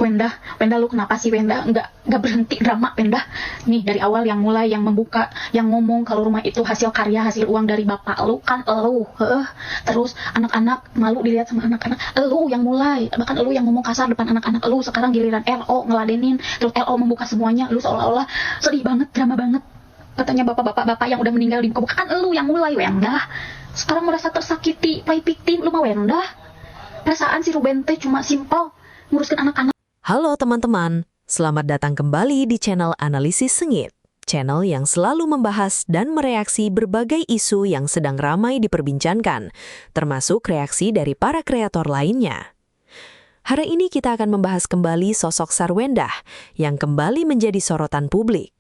Wenda lu kenapa sih Wenda nggak berhenti drama Wenda? Nih dari awal yang mulai yang membuka, yang ngomong kalau rumah itu hasil karya, hasil uang dari bapak lu kan lu, terus anak-anak malu dilihat sama anak-anak, lu yang mulai, bahkan lu yang ngomong kasar depan anak-anak lu, sekarang giliran LO ngeladenin, terus LO membuka semuanya, lu seolah-olah sedih banget, drama banget. Katanya bapak-bapak yang udah meninggal di muka, kan lu yang mulai Wenda. Sekarang merasa tersakiti, play victim, lu mah Wenda. Perasaan si Ruben teh cuma simpel nguruskan anak-anak. Halo teman-teman, selamat datang kembali di channel Analisis Sengit. Channel yang selalu membahas dan mereaksi berbagai isu yang sedang ramai diperbincangkan, termasuk reaksi dari para kreator lainnya. Hari ini kita akan membahas kembali sosok Sarwendah yang kembali menjadi sorotan publik.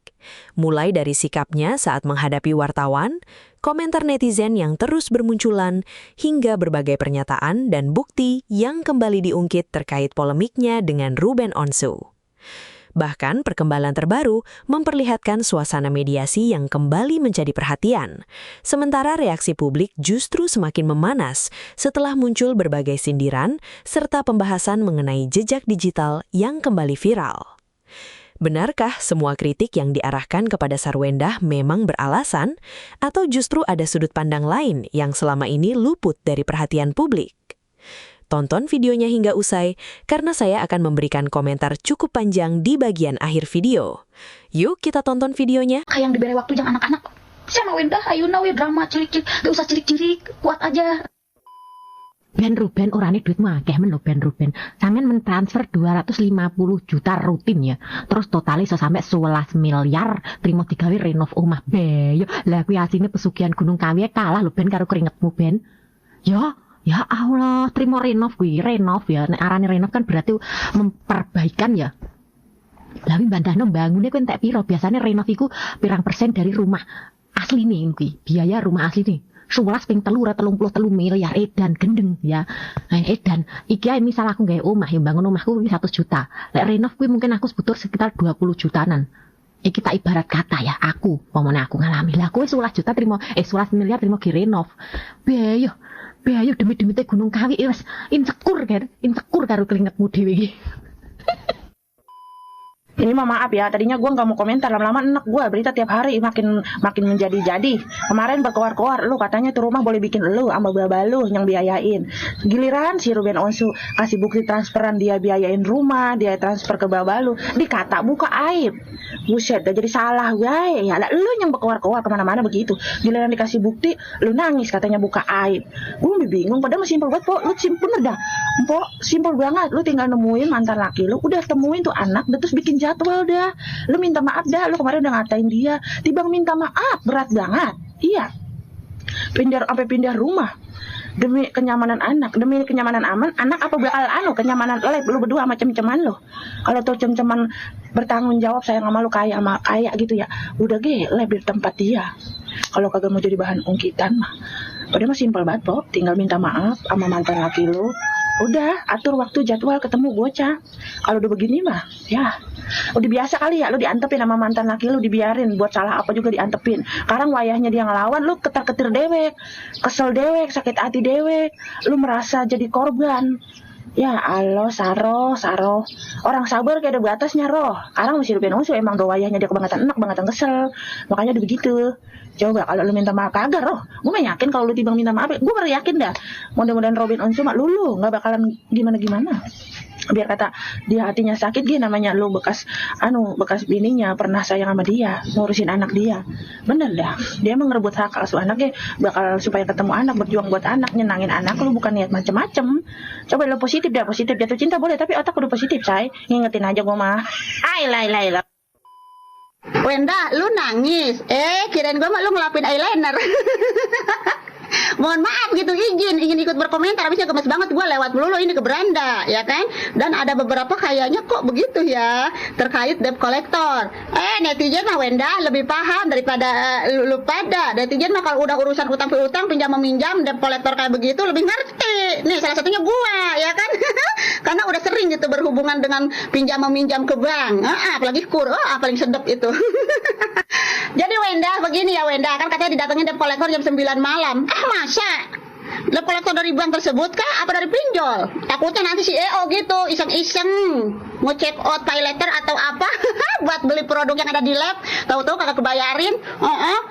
Mulai dari sikapnya saat menghadapi wartawan, komentar netizen yang terus bermunculan, hingga berbagai pernyataan dan bukti yang kembali diungkit terkait polemiknya dengan Ruben Onsu. Bahkan perkembangan terbaru memperlihatkan suasana mediasi yang kembali menjadi perhatian, sementara reaksi publik justru semakin memanas setelah muncul berbagai sindiran serta pembahasan mengenai jejak digital yang kembali viral. Benarkah semua kritik yang diarahkan kepada Sarwendah memang beralasan, atau justru ada sudut pandang lain yang selama ini luput dari perhatian publik? Tonton videonya hingga usai, karena saya akan memberikan komentar cukup panjang di bagian akhir video. Yuk kita tonton videonya. Kayak yang diberi waktu yang anak-anak. Sama Wendah, ayo nawe drama cilik-cilik, gak usah cilik-cilik, kuat aja. Ben Ruben orane duitmu akeh men lho Ben Ruben. Sampeyan mentransfer 250 juta rutin ya. Terus totalnya iso sampai 11 miliar trimo digawe renov omah beyo. Lah kuwi asine pesugihan Gunung Kawi kalah lho Ben karo keringetmu Ben. Ya Allah, trimo renov kuwi, renov ya. Nek arane renov kan berarti memperbaikan ya. Lah kuwi bandahno mbangune kuwi entek piro? Biasane renov iku pirang persen dari rumah asline kuwi. Biaya rumah asli nih. 11,33 miliar edan gendeng ya. Edan iki ae misal aku gawe omah ya bangun omahku 100 juta. Lek renov kuwi mungkin aku butuh sekitar 20 jutaan. Iki tak ibarat kata ya, aku pomone aku ngalami. Lah kowe 11 juta trimo 11 miliar trimo ki renov. Beyo demi-demi te Gunung Kawi wis insecure karo keringetmu dhewe iki. Ini mah maaf ya, tadinya gue nggak mau komentar, lama-lama enak gue berita tiap hari makin menjadi-jadi. Kemarin berkoar-koar, lu katanya tuh rumah boleh bikin lu sama bapak lu yang biayain. Giliran si Ruben Onsu kasih bukti transferan dia biayain rumah, dia transfer ke bapak lu, dikata buka aib. Buset, udah jadi salah gue ya. Lu yang berkoar-koar kemana-mana begitu. Giliran dikasih bukti, lu nangis katanya buka aib. Gue bingung, padahal simpel banget, Po. Lu simpel dah, Po. Simpel banget. Lu tinggal nemuin mantan laki lu, udah temuin tuh anak, udah terus bikin jadwal dah. Lu minta maaf dah, lu kemarin udah ngatain dia. Tiba minta maaf, berat banget. Iya. Pindah rumah. Demi kenyamanan anak, demi kenyamanan anak apa bakal kenyamanan lu berdua sama cem-ceman lu. Kalau tuh cem-ceman bertanggung jawab sayang sama lu kayak gitu ya. Udah lep di tempat dia. Kalau kagak mau jadi bahan ungkitan mah. Padahal mah simpel banget, Po. Tinggal minta maaf sama mantan laki lu. Udah, atur waktu jadwal ketemu bocah. Kalau udah begini mah, ya udah biasa kali ya, lu diantepin sama mantan laki lu, dibiarin buat salah apa juga diantepin. Sekarang wayahnya dia ngelawan, lu ketar-ketir dewek, kesel dewek, sakit hati dewek, lu merasa jadi korban. Ya Allah, Saro. Orang sabar kayak ada batasnya, roh. Sekarang masih Ruben Onsu emang wayahnya dia kebangetan enak, bangetan kesel. Makanya udah begitu. Coba kalau lu minta maaf kagak, roh. Gue mah yakin kalau lu tiba minta maaf, gue yakin dah. Mudah-mudahan Ruben Onsu mah lu nggak bakalan gimana-gimana. Biar kata dia hatinya sakit namanya lu bekas bininya pernah sayang sama dia, ngurusin anak dia. Bener dah, dia emang ngerebut hak asuh anaknya, bakal supaya ketemu anak, berjuang buat anak, nyenangin anak lu, bukan niat macem-macem. Coba lu positif jatuh cinta boleh, tapi otak udah positif, say. Ngingetin aja gua mah. Lai. Wenda, lu nangis. Kirain gua mah lu ngelapin eyeliner. Mohon maaf gitu, ingin ikut berkomentar, habisnya gemes banget gue lewat melulu ini ke beranda ya kan. Dan ada beberapa kayaknya kok begitu ya terkait debt collector. Netizen mah Wenda lebih paham daripada lu pada. Netizen mah kalau udah urusan utang piutang, pinjam meminjam, debt collector kayak begitu lebih ngerti. Nih salah satunya gua ya kan. Karena udah sering gitu berhubungan dengan pinjam meminjam ke bank. Apalagi paling sedep itu. Jadi Wenda begini ya Wenda, kan katanya didatengin debt collector jam 9 malam. Masa? Debt collector dari bank tersebut kah? Apa dari pinjol? Takutnya nanti si EO gitu iseng-iseng mau check out pay letter atau apa buat beli produk yang ada di lab, tahu-tahu kagak kebayarin.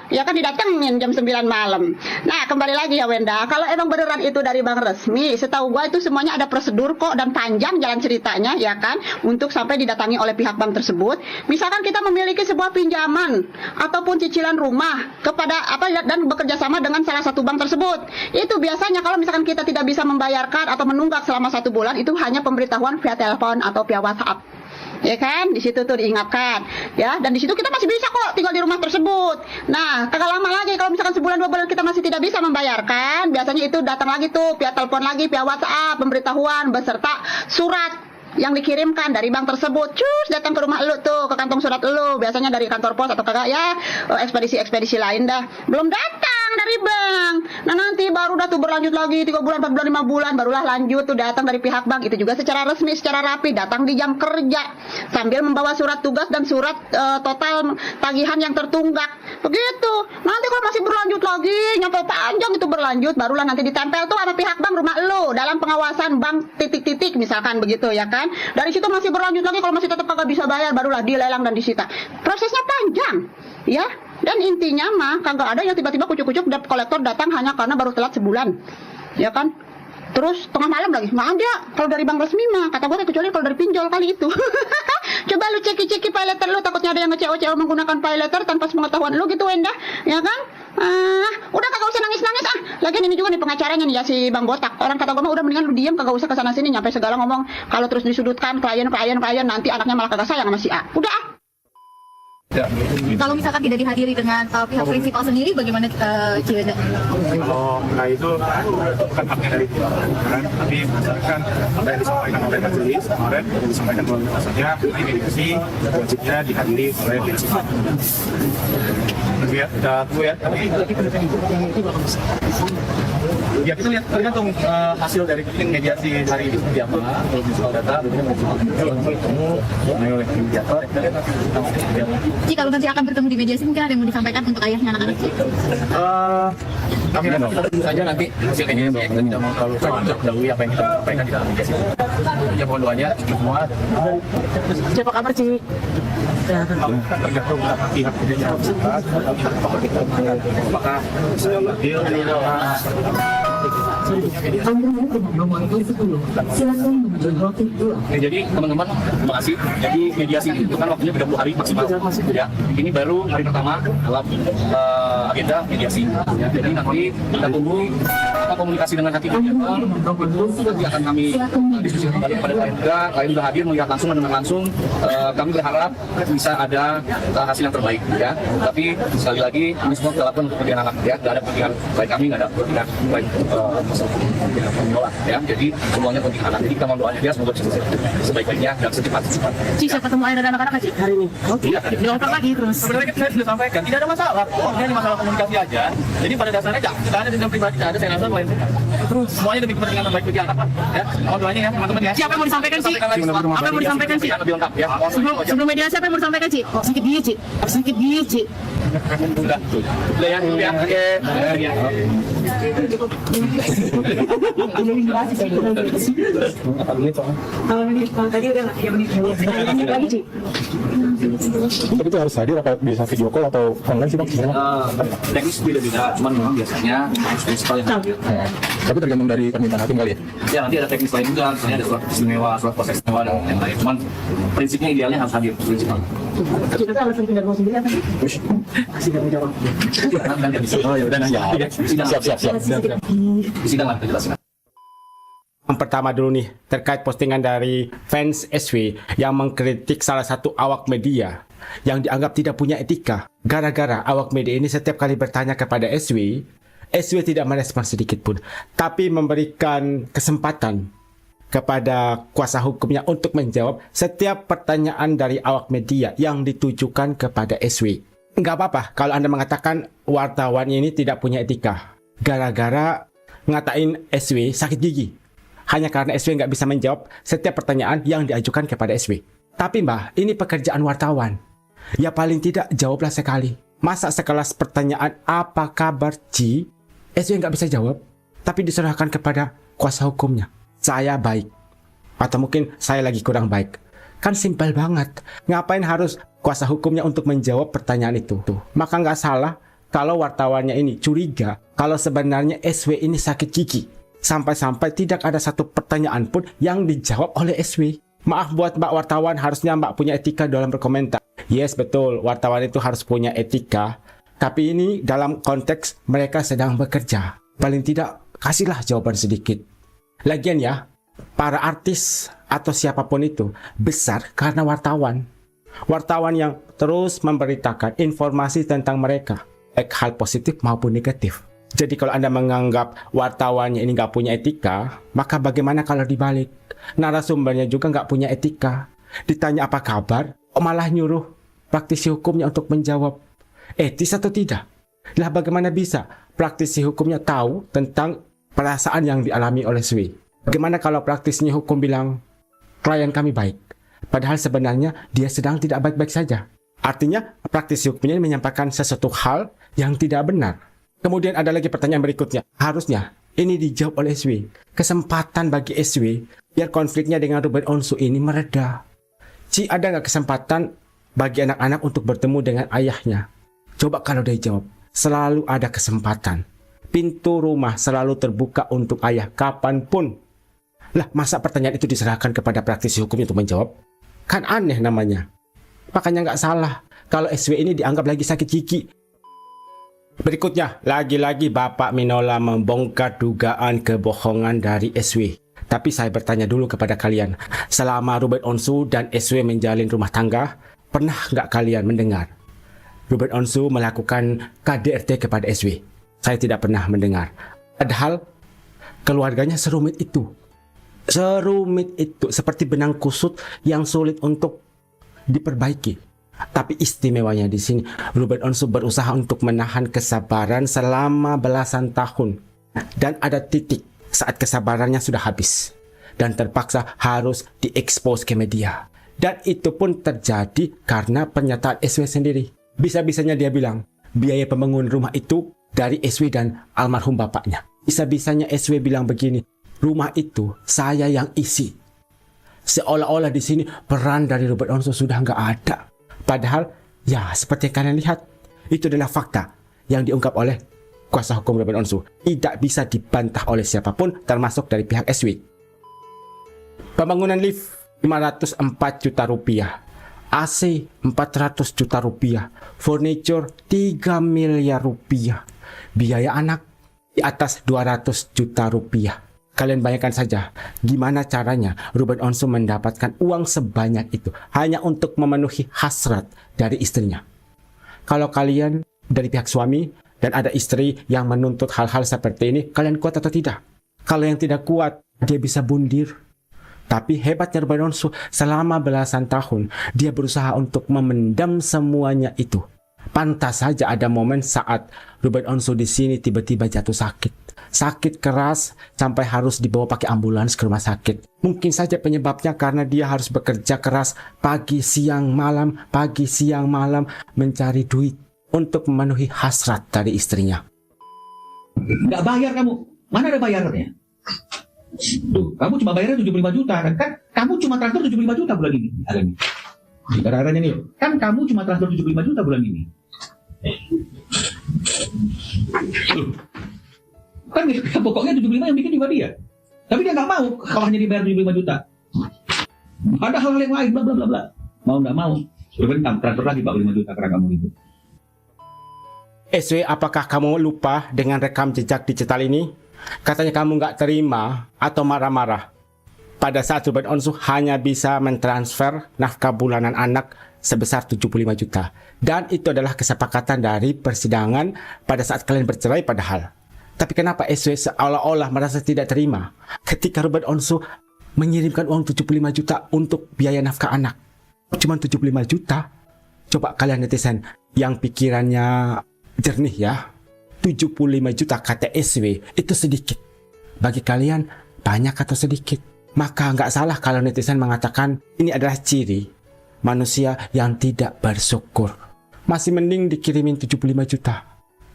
Ya kan didatengin jam 9 malam. Nah, kembali lagi ya Wenda, kalau emang beneran itu dari bank resmi, setahu gua itu semuanya ada prosedur kok dan panjang jalan ceritanya ya kan, untuk sampai didatangi oleh pihak bank tersebut. Misalkan kita memiliki sebuah pinjaman ataupun cicilan rumah kepada dan bekerja sama dengan salah satu bank tersebut. Itu biasanya kalau misalkan kita tidak bisa membayarkan atau menunggak selama 1 bulan, itu hanya pemberitahuan via telepon atau via WhatsApp. Ya kan, di situ tuh diingatkan ya, dan di situ kita masih bisa kok tinggal di rumah tersebut. Nah, kagak lama lagi kalau misalkan sebulan 2 bulan kita masih tidak bisa membayarkan, biasanya itu datang lagi tuh via telepon lagi, via WhatsApp, pemberitahuan beserta surat yang dikirimkan dari bank tersebut. Cus, datang ke rumah lu tuh, ke kantong surat lu, biasanya dari kantor pos atau kagak ya, ekspedisi lain dah. Belum datang dari bank. Nah, nanti baru dah tuh berlanjut lagi 3 bulan, 4 bulan, 5 bulan barulah lanjut tuh datang dari pihak bank. Itu juga secara resmi, secara rapi, datang di jam kerja sambil membawa surat tugas dan surat total tagihan yang tertunggak. Begitu. Nanti kalau masih berlanjut lagi, nyampe panjang itu berlanjut, barulah nanti ditempel tuh sama pihak bank rumah lu dalam pengawasan bank titik-titik misalkan begitu ya kan. Dari situ masih berlanjut lagi, kalau masih tetap kagak bisa bayar barulah dilelang dan disita. Prosesnya panjang ya, dan intinya mah kagak ada yang tiba-tiba kucuk-kucuk debt collector datang hanya karena baru telat sebulan ya kan, terus tengah malam lagi. Nggak ada kalau dari bank resmi mah, kata gue, kecuali kalau dari pinjol kali itu. Coba lu ceki-ceki pay letter lu, takutnya ada yang nge-CO menggunakan pay letter tanpa sepengetahuan lu gitu Wenda ya kan. Udah kagak usah nangis-nangis lagian ini juga nih pengacaranya nih ya, si Bang Botak. Orang kata gue mah udah mendingan lu diem, kagak usah kesana sini nyampe segala ngomong. Kalau terus disudutkan klien nanti anaknya malah kagak sayang sama si A. Udah Kalau misalkan tidak dihadiri dengan pihak prinsipal sendiri, bagaimana Ciwenda? Nah itu bukan haknya dari kemarin, tapi berdasarkan apa yang disampaikan oleh majelis kemarin, yang disampaikan oleh maksudnya mediasi wajibnya dihadiri oleh prinsipal. Lihat, tunggu ya. Ya kita lihat tergantung hasil dari mediasi hari ini seperti apa. Kalau misalnya data, bertemu oleh mediator, kita lihat seperti apa. Ci, kalau nanti akan bertemu di mediasi, mungkin ada yang mau disampaikan untuk ayahnya anak-anak Ci? Kami kita tunggu saja nanti hasil mediasi. Kita tidak mau terlalu dahului apa yang kita sampaikan di dalam mediasi. Ya mohon doanya semua. Siapa kabar Ci? Tergantung pihak apakah jadi teman-teman, terima kasih. Jadi mediasi itu kan waktunya 30 hari maksimal. Ya, ini baru hari pertama dalam agenda mediasi. Ya, jadi nanti kita tunggu komunikasi dengan hati mediator. Nanti akan kami diskusikan kembali kepada klien juga. Klien sudah hadir melihat langsung, mendengar langsung. Kami berharap bisa ada hasil yang terbaik. Ya, tapi sekali lagi ini semua kita lakukan untuk kepentingan anak. Ya, tidak ada kepentingan baik kami, tidak ada kepentingan baik pengelola. Ya, jadi semuanya kepentingan anak. Jadi kita mohon doanya dia semoga sebaik-baiknya dan secepat-cepat. Ci, saya ketemu ayah dan anak-anak Ci hari ini. Tidak, Diulang lagi terus. sebenarnya saya sudah sampaikan, tidak ada masalah. Ini hanya masalah komunikasi aja. Jadi pada dasarnya tidak ada dendam pribadi, tidak ada, saya rasa lain. Terus semuanya demi kepentingan terbaik bagi anak, Pak. Ya, mohon doanya ya teman-teman ya. Siapa yang mau disampaikan Ci? Apa yang mau disampaikan Ci? Lebih lengkap ya. Sebelum mediasi apa yang mau disampaikan Ci? Sakit gigi Ci. Sakit gigi Ci. Udah ya, ya. Oke. Ya. Tadi udah nggak 3 menit lagi Ci. Tapi itu harus hadir apa bisa video call atau online sih Pak? Teknis beda-beda, cuman memang biasanya prinsipal yang hadir. Tapi tergantung dari permintaan hakim kali ya? Ya nanti ada teknis lain juga, misalnya ada surat istimewa, surat proses istimewa dan yang lain. Cuman prinsipnya idealnya harus hadir prinsipal. Kita alasan tinggal mau sendiri apa sih? Masih nggak menjawab. Nanti bisa. Oh ya udah nanya. Siap. Di sidang lah kita jelaskan. Yang pertama dulu nih, terkait postingan dari fans SW yang mengkritik salah satu awak media yang dianggap tidak punya etika. Gara-gara awak media ini setiap kali bertanya kepada SW tidak merespon sedikit pun, tapi memberikan kesempatan kepada kuasa hukumnya untuk menjawab setiap pertanyaan dari awak media yang ditujukan kepada SW. Nggak apa-apa kalau Anda mengatakan wartawan ini tidak punya etika, gara-gara ngatain SW sakit gigi. Hanya karena SW nggak bisa menjawab setiap pertanyaan yang diajukan kepada SW. Tapi Mbah, ini pekerjaan wartawan. Ya paling tidak jawablah sekali. Masa sekelas pertanyaan apa kabar Ci, SW nggak bisa jawab? tapi diserahkan kepada kuasa hukumnya. Saya baik. Atau mungkin saya lagi kurang baik. Kan simpel banget. Ngapain harus kuasa hukumnya untuk menjawab pertanyaan itu? Maka nggak salah kalau wartawannya ini curiga kalau sebenarnya SW ini sakit gigi. Sampai-sampai tidak ada satu pertanyaan pun yang dijawab oleh SW. Maaf buat Mbak wartawan, harusnya Mbak punya etika dalam berkomentar. Yes, betul, wartawan itu harus punya etika. Tapi ini dalam konteks mereka sedang bekerja. Paling tidak, kasihlah jawaban sedikit. Lagian ya, para artis atau siapapun itu besar karena wartawan. Wartawan yang terus memberitakan informasi tentang mereka, baik hal positif maupun negatif. Jadi kalau Anda menganggap wartawannya ini nggak punya etika, maka bagaimana kalau dibalik? Narasumbernya juga nggak punya etika. Ditanya apa kabar, malah nyuruh praktisi hukumnya untuk menjawab. Etis atau tidak? Lah bagaimana bisa praktisi hukumnya tahu tentang perasaan yang dialami oleh Swi? Bagaimana kalau praktisinya hukum bilang, klien kami baik, padahal sebenarnya dia sedang tidak baik-baik saja? Artinya praktisi hukumnya menyampaikan sesuatu hal yang tidak benar. Kemudian ada lagi pertanyaan berikutnya. Harusnya ini dijawab oleh SW. Kesempatan bagi SW biar konfliknya dengan Ruben Onsu ini mereda. Ada nggak kesempatan bagi anak-anak untuk bertemu dengan ayahnya? Coba kalau dia jawab, selalu ada kesempatan. Pintu rumah selalu terbuka untuk ayah kapanpun. Lah masa pertanyaan itu diserahkan kepada praktisi hukumnya untuk menjawab? Kan aneh namanya. Makanya nggak salah kalau SW ini dianggap lagi sakit gigi. Berikutnya, lagi-lagi Bapak Minola membongkar dugaan kebohongan dari SW. Tapi saya bertanya dulu kepada kalian, selama Ruben Onsu dan SW menjalin rumah tangga, pernah nggak kalian mendengar Ruben Onsu melakukan KDRT kepada SW? Saya tidak pernah mendengar. Padahal keluarganya serumit itu. Serumit itu, seperti benang kusut yang sulit untuk diperbaiki. Tapi istimewanya di sini, Ruben Onsu berusaha untuk menahan kesabaran selama belasan tahun. Dan ada titik saat kesabarannya sudah habis. Dan terpaksa harus diekspos ke media. Dan itu pun terjadi karena pernyataan SW sendiri. Bisa-bisanya dia bilang, biaya pembangunan rumah itu dari SW dan almarhum bapaknya. Bisa-bisanya SW bilang begini, rumah itu saya yang isi. Seolah-olah di sini peran dari Ruben Onsu sudah nggak ada. Padahal, ya seperti yang kalian lihat, itu adalah fakta yang diungkap oleh kuasa hukum Ruben Onsu. Tidak bisa dibantah oleh siapapun, termasuk dari pihak SW. Pembangunan lift 504 juta rupiah, AC 400 juta rupiah, furniture 3 miliar rupiah, biaya anak di atas 200 juta rupiah. Kalian bayangkan saja gimana caranya Ruben Onsu mendapatkan uang sebanyak itu hanya untuk memenuhi hasrat dari istrinya. Kalau kalian dari pihak suami dan ada istri yang menuntut hal-hal seperti ini, kalian kuat atau tidak? Kalau yang tidak kuat, dia bisa bundir. Tapi hebatnya Ruben Onsu, selama belasan tahun dia berusaha untuk memendam semuanya itu. Pantas saja ada momen saat Ruben Onsu di sini tiba-tiba jatuh sakit. Sakit keras sampai harus dibawa pakai ambulans ke rumah sakit. Mungkin saja penyebabnya karena dia harus bekerja keras pagi siang malam mencari duit untuk memenuhi hasrat dari istrinya. Nggak bayar kamu. Mana ada bayarnya? Tuh, kamu cuma bayarnya 75 juta kan? Kamu cuma transfer 75 juta bulan ini. Ada nih. Gara-garanya nih. Kan kamu cuma transfer 75 juta bulan ini. Kan pokoknya 75 yang bikin juga dia. Tapi dia nggak mau kalau hanya dibayar 75 juta. Ada hal yang lain bla bla bla bla. Mau nggak mau, sebentar transfer lagi 45 juta karena kamu itu. SW, apakah kamu lupa dengan rekam jejak digital ini? Katanya kamu nggak terima atau marah-marah pada saat Ruben Onsu hanya bisa mentransfer nafkah bulanan anak sebesar 75 juta. Dan itu adalah kesepakatan dari persidangan pada saat kalian bercerai padahal. Tapi kenapa SW seolah-olah merasa tidak terima ketika Ruben Onsu mengirimkan uang 75 juta untuk biaya nafkah anak? Cuma 75 juta? Coba kalian netizen yang pikirannya jernih ya. 75 juta kata SW itu sedikit. Bagi kalian banyak atau sedikit? Maka nggak salah kalau netizen mengatakan ini adalah ciri manusia yang tidak bersyukur. Masih mending dikirimin 75 juta.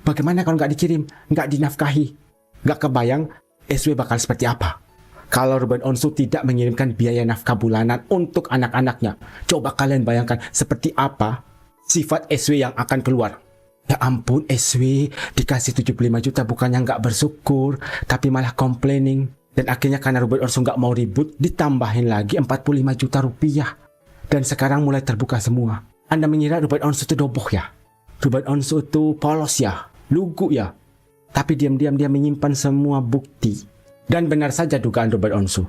Bagaimana kalau nggak dikirim, nggak dinafkahi? Gak kebayang SW bakal seperti apa kalau Ruben Onsu tidak mengirimkan biaya nafkah bulanan untuk anak-anaknya. Coba kalian bayangkan seperti apa sifat SW yang akan keluar. Ya ampun, SW dikasih 75 juta bukannya nggak bersyukur, tapi malah complaining. Dan akhirnya karena Ruben Onsu nggak mau ribut, ditambahin lagi 45 juta rupiah. Dan sekarang mulai terbuka semua. Anda mengira Ruben Onsu itu doboh ya? Ruben Onsu itu polos ya? Lugu ya? Tapi diam-diam dia menyimpan semua bukti. Dan benar saja dugaan Ruben Onsu.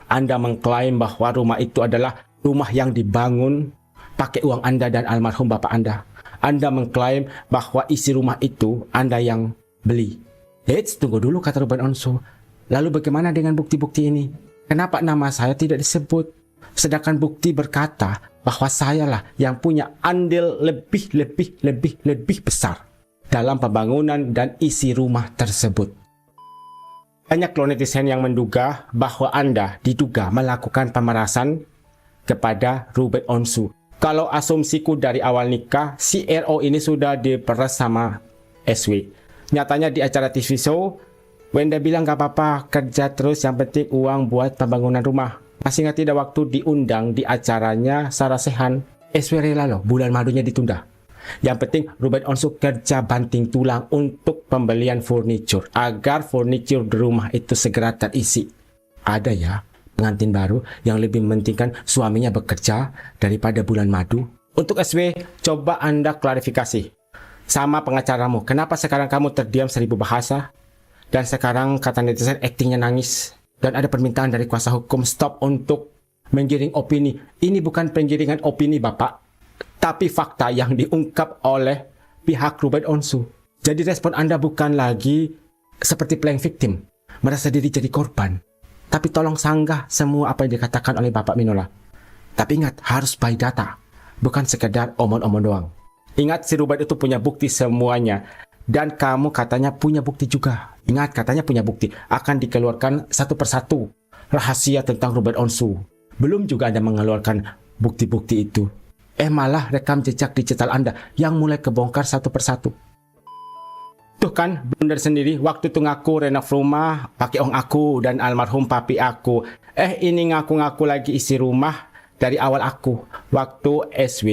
Anda mengklaim bahwa rumah itu adalah rumah yang dibangun pakai uang Anda dan almarhum bapak Anda. Anda mengklaim bahwa isi rumah itu Anda yang beli. Eits, tunggu dulu, kata Ruben Onsu. Lalu bagaimana dengan bukti-bukti ini? Kenapa nama saya tidak disebut? Sedangkan bukti berkata bahwa sayalah yang punya andil lebih besar dalam pembangunan dan isi rumah tersebut. Banyak netizen yang menduga bahwa Anda diduga melakukan pemerasan kepada Ruben Onsu. Kalau asumsiku dari awal nikah, si RO ini sudah diperas sama SW. Nyatanya di acara TV show, Wenda bilang gak apa-apa, kerja terus, yang penting uang buat pembangunan rumah. Masih ingat tidak waktu diundang di acaranya Sarah Sechan, SW rela loh bulan madunya ditunda. Yang penting Ruben Onsu kerja banting tulang untuk pembelian furniture, agar furniture di rumah itu segera terisi. Ada ya pengantin baru yang lebih mementingkan suaminya bekerja daripada bulan madu. Untuk SW, coba Anda klarifikasi sama pengacaramu, kenapa sekarang kamu terdiam 1000 bahasa? Dan sekarang kata netizen aktingnya nangis. Dan ada permintaan dari kuasa hukum stop untuk menggiring opini. Ini bukan penggiringan opini Bapak, tapi fakta yang diungkap oleh pihak Ruben Onsu. Jadi respon Anda bukan lagi seperti playing victim, merasa diri jadi korban. Tapi tolong sanggah semua apa yang dikatakan oleh Bapak Minola. Tapi ingat, harus by data, bukan sekedar omong-omong doang. Ingat, si Ruben itu punya bukti semuanya. Dan kamu katanya punya bukti juga. Ingat, katanya punya bukti. Akan dikeluarkan satu persatu rahasia tentang Ruben Onsu. Belum juga Anda mengeluarkan bukti-bukti itu. Malah rekam jejak digital Anda yang mulai kebongkar satu persatu. Tuh kan, blunder sendiri. Waktu itu ngaku renov rumah pakai uang aku dan almarhum papi aku. Ini ngaku-ngaku lagi isi rumah dari awal aku. Waktu SW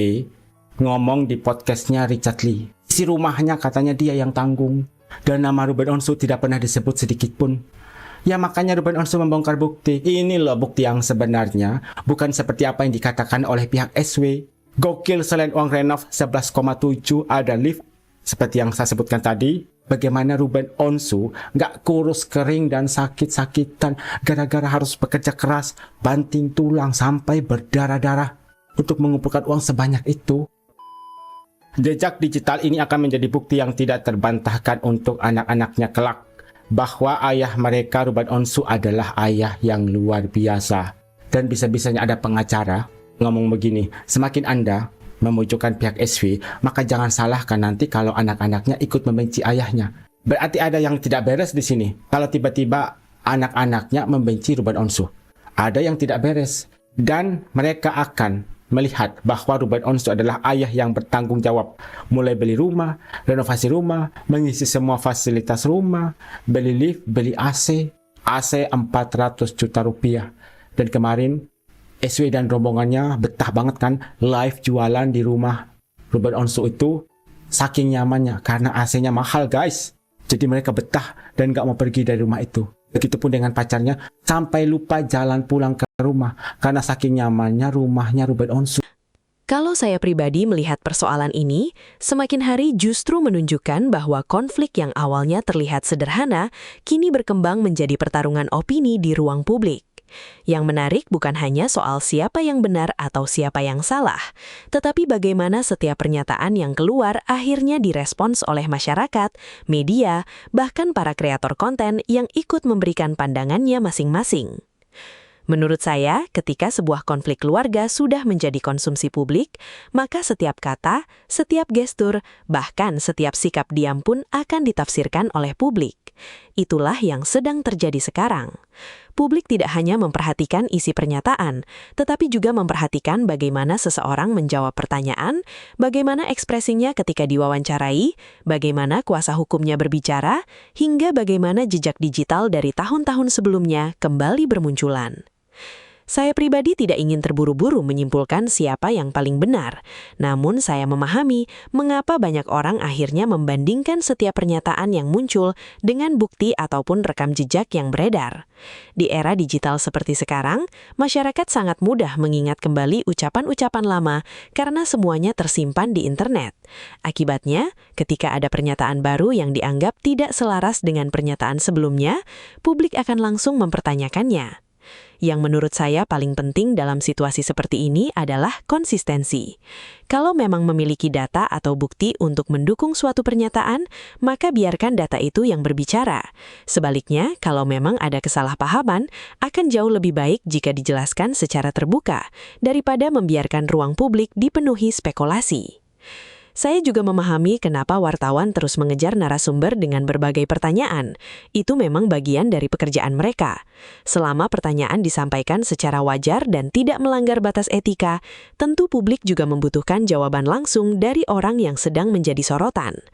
ngomong di podcastnya Richard Lee. Isi rumahnya katanya dia yang tanggung. Dan nama Ruben Onsu tidak pernah disebut sedikit pun. Ya makanya Ruben Onsu membongkar bukti. Ini loh bukti yang sebenarnya. Bukan seperti apa yang dikatakan oleh pihak SW. Gokil, selain uang renov 11,7 ada lift. Seperti yang saya sebutkan tadi. Bagaimana Ruben Onsu gak kurus kering dan sakit-sakitan gara-gara harus bekerja keras, banting tulang sampai berdarah-darah untuk mengumpulkan uang sebanyak itu. Jejak digital ini akan menjadi bukti yang tidak terbantahkan untuk anak-anaknya kelak bahwa ayah mereka Ruben Onsu adalah ayah yang luar biasa. Dan bisa-bisanya ada pengacara ngomong begini, semakin Anda memojokkan pihak SW, maka jangan salahkan nanti kalau anak-anaknya ikut membenci ayahnya. Berarti ada yang tidak beres di sini. Kalau tiba-tiba anak-anaknya membenci Ruben Onsu, ada yang tidak beres. Dan mereka akan melihat bahwa Ruben Onsu adalah ayah yang bertanggung jawab. Mulai beli rumah, renovasi rumah, mengisi semua fasilitas rumah, beli lift, beli AC 400 juta rupiah. Dan kemarin SW dan rombongannya betah banget kan live jualan di rumah Ruben Onsu itu. Saking nyamannya karena AC-nya mahal guys. Jadi mereka betah dan gak mau pergi dari rumah itu. Begitupun dengan pacarnya, sampai lupa jalan pulang ke rumah karena saking nyamannya rumahnya Ruben Onsu. Kalau saya pribadi melihat persoalan ini, semakin hari justru menunjukkan bahwa konflik yang awalnya terlihat sederhana, kini berkembang menjadi pertarungan opini di ruang publik. Yang menarik bukan hanya soal siapa yang benar atau siapa yang salah, tetapi bagaimana setiap pernyataan yang keluar akhirnya direspons oleh masyarakat, media, bahkan para kreator konten yang ikut memberikan pandangannya masing-masing. Menurut saya, ketika sebuah konflik keluarga sudah menjadi konsumsi publik, maka setiap kata, setiap gestur, bahkan setiap sikap diam pun akan ditafsirkan oleh publik. Itulah yang sedang terjadi sekarang. publik tidak hanya memperhatikan isi pernyataan, tetapi juga memperhatikan bagaimana seseorang menjawab pertanyaan, bagaimana ekspresinya ketika diwawancarai, bagaimana kuasa hukumnya berbicara, hingga bagaimana jejak digital dari tahun-tahun sebelumnya kembali bermunculan. Saya pribadi tidak ingin terburu-buru menyimpulkan siapa yang paling benar, namun saya memahami mengapa banyak orang akhirnya membandingkan setiap pernyataan yang muncul dengan bukti ataupun rekam jejak yang beredar. Di era digital seperti sekarang, masyarakat sangat mudah mengingat kembali ucapan-ucapan lama karena semuanya tersimpan di internet. Akibatnya, ketika ada pernyataan baru yang dianggap tidak selaras dengan pernyataan sebelumnya, publik akan langsung mempertanyakannya. Yang menurut saya paling penting dalam situasi seperti ini adalah konsistensi. Kalau memang memiliki data atau bukti untuk mendukung suatu pernyataan, maka biarkan data itu yang berbicara. Sebaliknya, kalau memang ada kesalahpahaman, akan jauh lebih baik jika dijelaskan secara terbuka, daripada membiarkan ruang publik dipenuhi spekulasi. Saya juga memahami kenapa wartawan terus mengejar narasumber dengan berbagai pertanyaan. Itu memang bagian dari pekerjaan mereka. Selama pertanyaan disampaikan secara wajar dan tidak melanggar batas etika, tentu publik juga membutuhkan jawaban langsung dari orang yang sedang menjadi sorotan.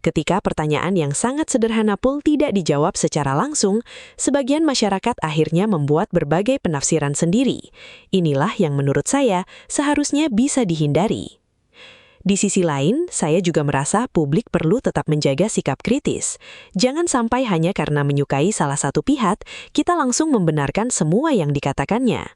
Ketika pertanyaan yang sangat sederhana pun tidak dijawab secara langsung, sebagian masyarakat akhirnya membuat berbagai penafsiran sendiri. Inilah yang menurut saya seharusnya bisa dihindari. Di sisi lain, saya juga merasa publik perlu tetap menjaga sikap kritis. Jangan sampai hanya karena menyukai salah satu pihak, kita langsung membenarkan semua yang dikatakannya.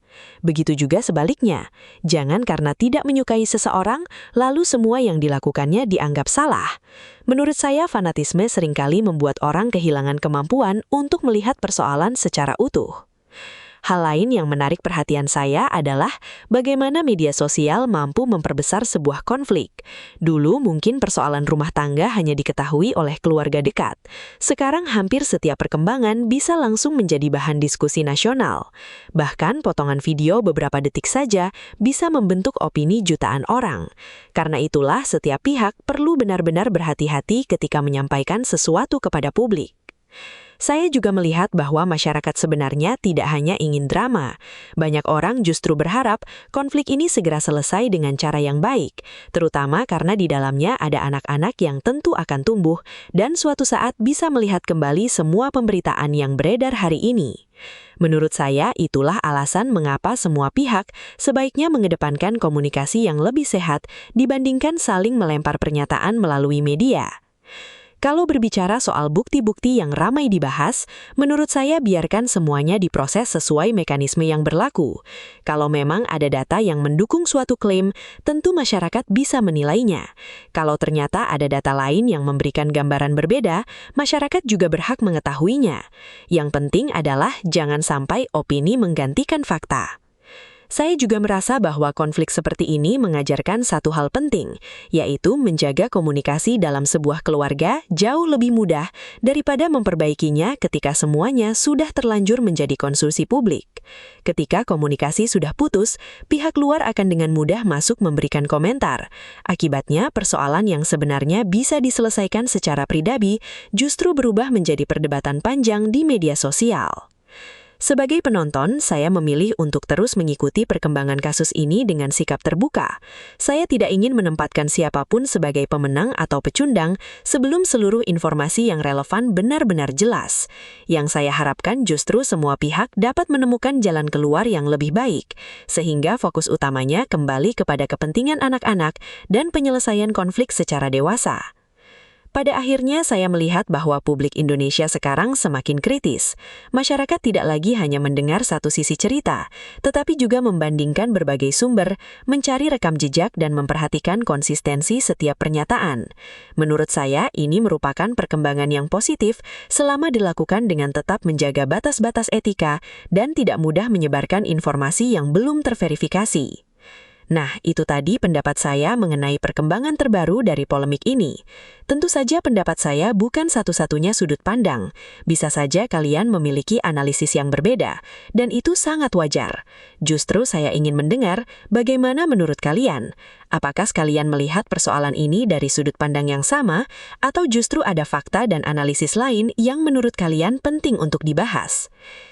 Begitu juga sebaliknya, jangan karena tidak menyukai seseorang, lalu semua yang dilakukannya dianggap salah. Menurut saya, fanatisme seringkali membuat orang kehilangan kemampuan untuk melihat persoalan secara utuh. Hal lain yang menarik perhatian saya adalah bagaimana media sosial mampu memperbesar sebuah konflik. Dulu mungkin persoalan rumah tangga hanya diketahui oleh keluarga dekat. Sekarang hampir setiap perkembangan bisa langsung menjadi bahan diskusi nasional. Bahkan potongan video beberapa detik saja bisa membentuk opini jutaan orang. Karena itulah setiap pihak perlu benar-benar berhati-hati ketika menyampaikan sesuatu kepada publik. Saya juga melihat bahwa masyarakat sebenarnya tidak hanya ingin drama. Banyak orang justru berharap konflik ini segera selesai dengan cara yang baik, terutama karena di dalamnya ada anak-anak yang tentu akan tumbuh dan suatu saat bisa melihat kembali semua pemberitaan yang beredar hari ini. Menurut saya, itulah alasan mengapa semua pihak sebaiknya mengedepankan komunikasi yang lebih sehat dibandingkan saling melempar pernyataan melalui media. Kalau berbicara soal bukti-bukti yang ramai dibahas, menurut saya biarkan semuanya diproses sesuai mekanisme yang berlaku. Kalau memang ada data yang mendukung suatu klaim, tentu masyarakat bisa menilainya. Kalau ternyata ada data lain yang memberikan gambaran berbeda, masyarakat juga berhak mengetahuinya. Yang penting adalah jangan sampai opini menggantikan fakta. Saya juga merasa bahwa konflik seperti ini mengajarkan satu hal penting, yaitu menjaga komunikasi dalam sebuah keluarga jauh lebih mudah daripada memperbaikinya ketika semuanya sudah terlanjur menjadi konsumsi publik. Ketika komunikasi sudah putus, pihak luar akan dengan mudah masuk memberikan komentar. Akibatnya, persoalan yang sebenarnya bisa diselesaikan secara pribadi justru berubah menjadi perdebatan panjang di media sosial. Sebagai penonton, saya memilih untuk terus mengikuti perkembangan kasus ini dengan sikap terbuka. Saya tidak ingin menempatkan siapapun sebagai pemenang atau pecundang sebelum seluruh informasi yang relevan benar-benar jelas. Yang saya harapkan justru semua pihak dapat menemukan jalan keluar yang lebih baik, sehingga fokus utamanya kembali kepada kepentingan anak-anak dan penyelesaian konflik secara dewasa. Pada akhirnya saya melihat bahwa publik Indonesia sekarang semakin kritis. Masyarakat tidak lagi hanya mendengar satu sisi cerita, tetapi juga membandingkan berbagai sumber, mencari rekam jejak dan memperhatikan konsistensi setiap pernyataan. Menurut saya, ini merupakan perkembangan yang positif selama dilakukan dengan tetap menjaga batas-batas etika dan tidak mudah menyebarkan informasi yang belum terverifikasi. Nah, itu tadi pendapat saya mengenai perkembangan terbaru dari polemik ini. Tentu saja pendapat saya bukan satu-satunya sudut pandang. Bisa saja kalian memiliki analisis yang berbeda, dan itu sangat wajar. Justru saya ingin mendengar bagaimana menurut kalian. Apakah kalian melihat persoalan ini dari sudut pandang yang sama, atau justru ada fakta dan analisis lain yang menurut kalian penting untuk dibahas?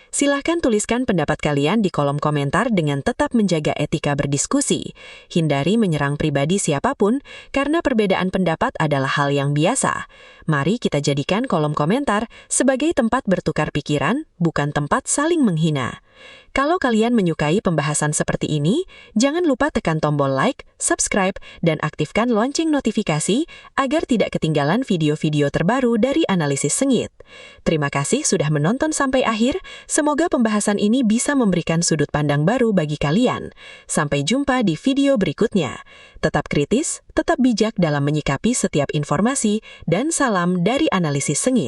Silahkan tuliskan pendapat kalian di kolom komentar dengan tetap menjaga etika berdiskusi. Hindari menyerang pribadi siapapun, karena perbedaan pendapat adalah hal yang biasa. Mari kita jadikan kolom komentar sebagai tempat bertukar pikiran, bukan tempat saling menghina. Kalau kalian menyukai pembahasan seperti ini, jangan lupa tekan tombol like, subscribe, dan aktifkan lonceng notifikasi agar tidak ketinggalan video-video terbaru dari Analisis Sengit. Terima kasih sudah menonton sampai akhir, semoga pembahasan ini bisa memberikan sudut pandang baru bagi kalian. Sampai jumpa di video berikutnya. Tetap kritis, tetap bijak dalam menyikapi setiap informasi, dan salam dari Analisis Sengit.